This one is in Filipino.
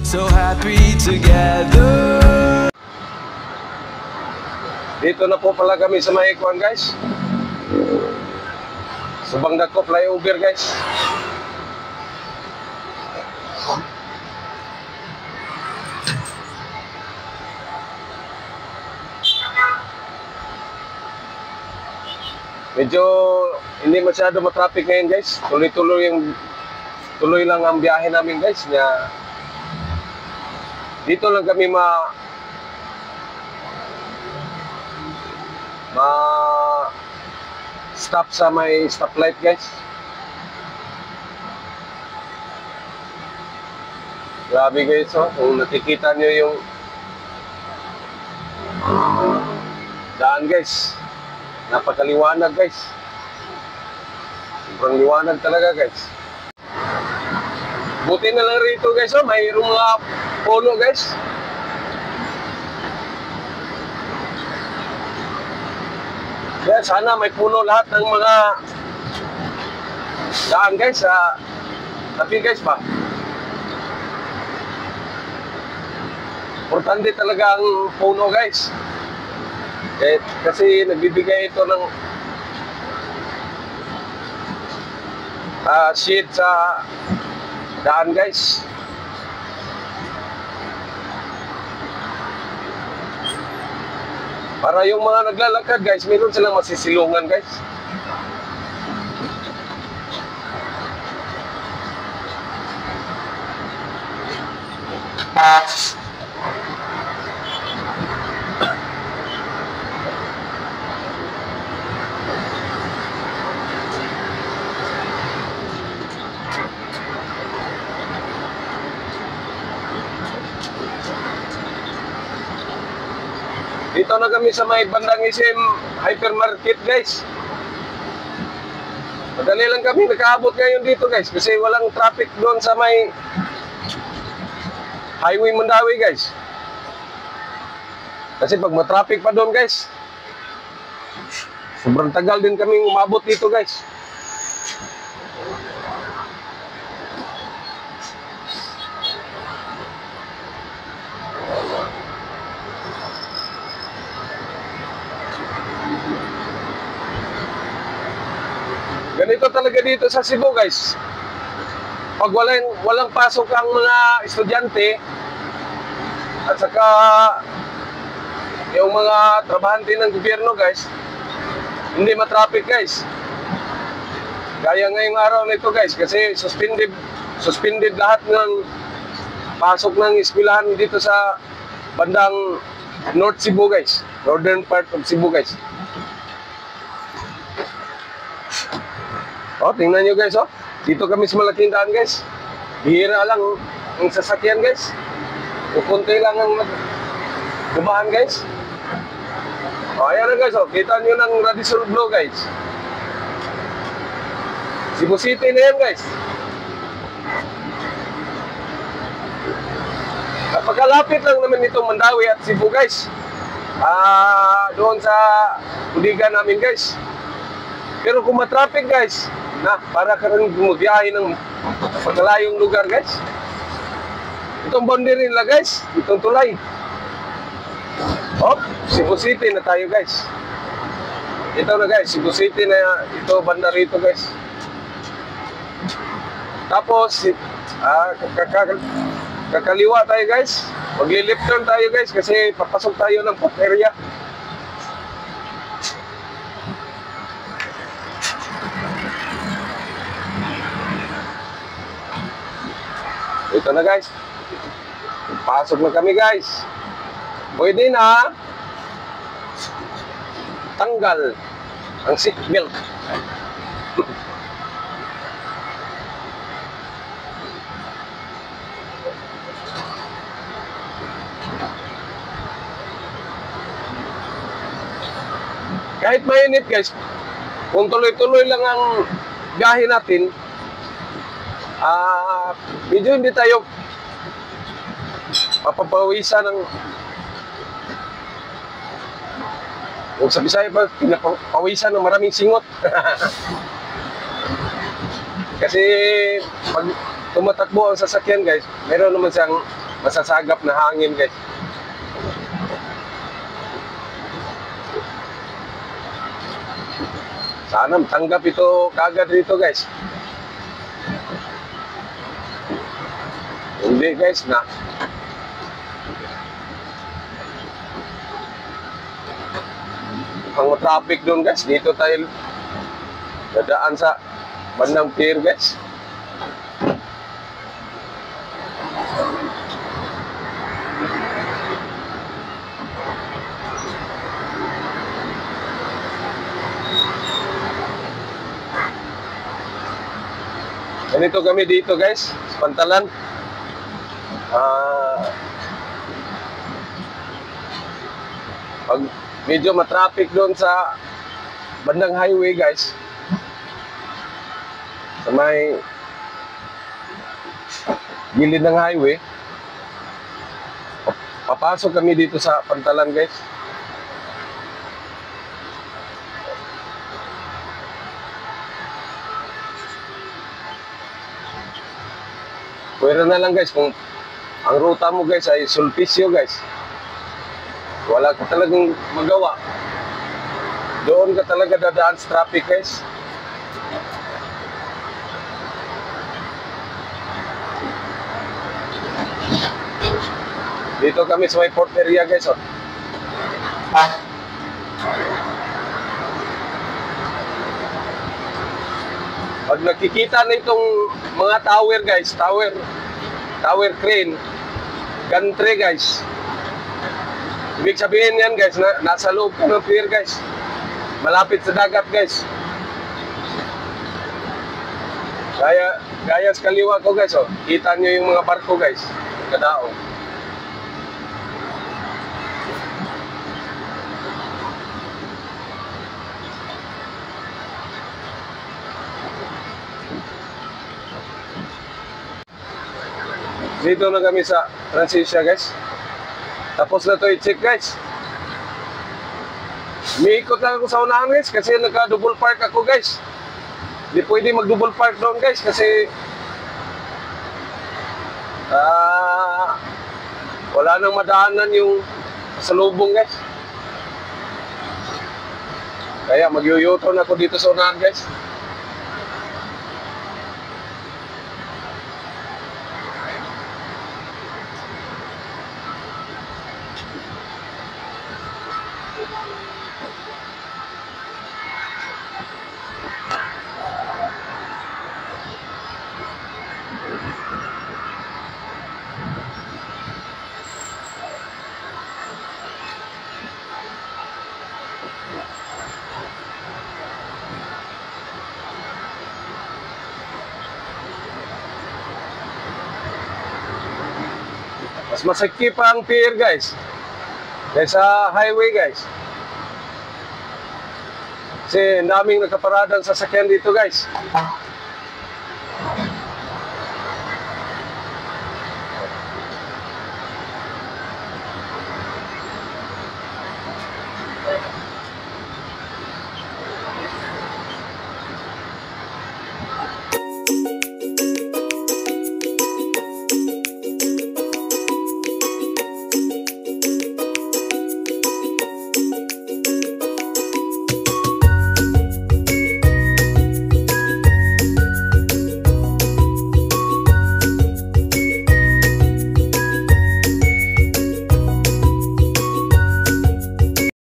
so happy together. Dito na po pala kami sa may ikuan, guys. Subang Dako flyover, guys. Medyo hindi masyado matraffic ngayon, guys. Tuloy lang ang biyahe namin, guys. Dito lang kami stop sa may stoplight, guys. Grabe, guys, oh. Kung nakikita nyo yung daan, guys. Napakaliwanag, guys. Sobrang liwanag talaga, guys. Buti na lang rito, guys, oh. Mayroong mga puno, guys. Kaya sana may puno lahat ng mga daan, guys. Tapi, guys, ba? Importante talaga ang puno, guys. Kasi nagbibigay ito ng shade sa daan, guys. Para yung mga naglalakad, guys, meron silang masisilungan, guys. Dito na kami sa may bandang SM hypermarket, guys. Madali lang kami nakaabot ngayon dito, guys, kasi walang traffic doon sa may highway Mandawi, guys. Kasi pag matraffic pa doon, guys, sobrang tagal din kami umabot dito, guys. Ganito talaga dito sa Cebu, guys. Pag walang pasok ang mga estudyante at saka yung mga trabahante ng gobyerno, guys, hindi matraffic, guys. Gaya ngayong araw na ito, guys, kasi suspended lahat ng pasok ng eskwelahan dito sa bandang North Cebu, guys. Northern part of Cebu, guys. Oh, tingnan nyo, guys, oh. Dito kami sa malaking daan, guys. Bihira lang ang sasakyan, guys. Kukunti lang ang dumaan, guys. Oh, ayan na, guys, oh. Kita nyo ng Radisson Blu, guys. Cebu City na yan, guys. Napakalapit lang naman itong Mandawi at Cebu, guys. Doon sa budigan namin, guys. Pero kung matraffic, guys, para ka rin bumiyahe ng pagkalayong lugar, guys. Itong boundary nila, guys. Itong tulay. Oh, Cebu City na tayo, guys. Ito na, guys. Cebu City na ito, banda rito, guys. Tapos, kakaliwa tayo, guys. Magli-left turn tayo, guys, kasi papasok tayo ng port area. Ito na, guys. Pasok na kami, guys. Pwede na tanggal ang seatbelt. Kahit mainit, guys, kung tuloy-tuloy lang ang biyahe natin, medyo hindi tayo papapawisan ng kung sa Bisaya pa, pinapawisan ng maraming singot. Kasi pag tumatakbo ang sasakyan, guys, meron naman siyang masasagap na hangin guys. Sana matanggap ito kagad dito guys. Hindi guys na. Ang traffic doon guys, dito tayo dadaan sa bandang pier guys. Ganito kami dito guys, sa Pantalan. Pag medyo matraffic doon sa bandang highway guys, sa may gilid ng highway, papasok kami dito sa Pantalan guys. Pwede na lang guys kung ang ruta mo guys ay Sulpicio guys. Wala ka talagang magawa. Doon ka talaga dadaan sa traffic guys. Dito kami sa may port area guys. Oh. Pag nakikita na itong mga tower guys, tower crane, gantry guys. Ibig sabihin yan guys, nasa loob ka ng pier guys. Malapit sa dagat guys. Gaya sa kaliwa ko guys, oh. Kita nyo yung mga barko guys. Kadaong. Dito na kami sa Transisia guys. Tapos na to i-check guys. Miikot lang ako sa unahan guys kasi naka-double park ako guys. Di pwede mag-double park doon guys kasi wala nang madaanan yung salubong guys. Kaya mag-u-turn ako dito sa unahan guys. Mas masakit pa ang pier guys kaysa highway guys. Kasi ang daming nakaparadang sasakyan dito guys.